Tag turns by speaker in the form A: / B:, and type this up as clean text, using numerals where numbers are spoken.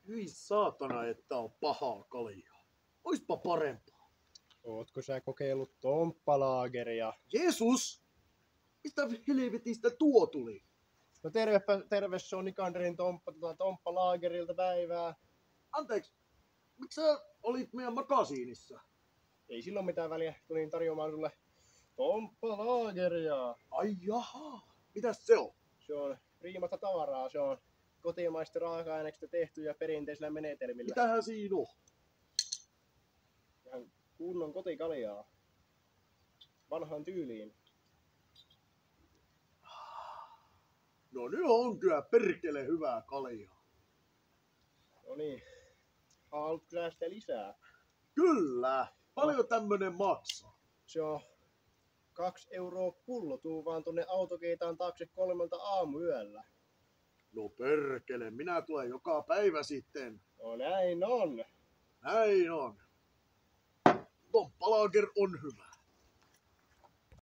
A: Hyi saatana, että on pahaa kaljaa. Oispa parempaa.
B: Ootko sä kokeillut tomppalaageria?
A: Jeesus! Mistä helvetistä tuo tuli?
B: No terve, se on Nikanderin tomppalaagerilta päivää.
A: Anteeksi, miksi sä olit meidän makasiinissa?
B: Ei silloin mitään väliä, tulin tarjoamaan sulle tomppalaageria.
A: Ai jaha, mitäs se on?
B: Se on priimasta tavaraa, se on kotimaista raaka-aineista tehty ja perinteisillä menetelmillä.
A: Mitähän siinä on?
B: Ihan kunnon kotikaljaa. Vanhaan tyyliin.
A: No nyt on kyllä perkele hyvää kaljaa.
B: No niin. Haluatko sä sitä lisää?
A: Kyllä. Paljon tämmönen maksaa?
B: Se on 2 euroa pullo. Tuu vaan tonne autokeitaan taakse 3 aamuyöllä.
A: No perkele, minä tulen joka päivä sitten.
B: No näin on.
A: Näin on. Tomppalaager on hyvä.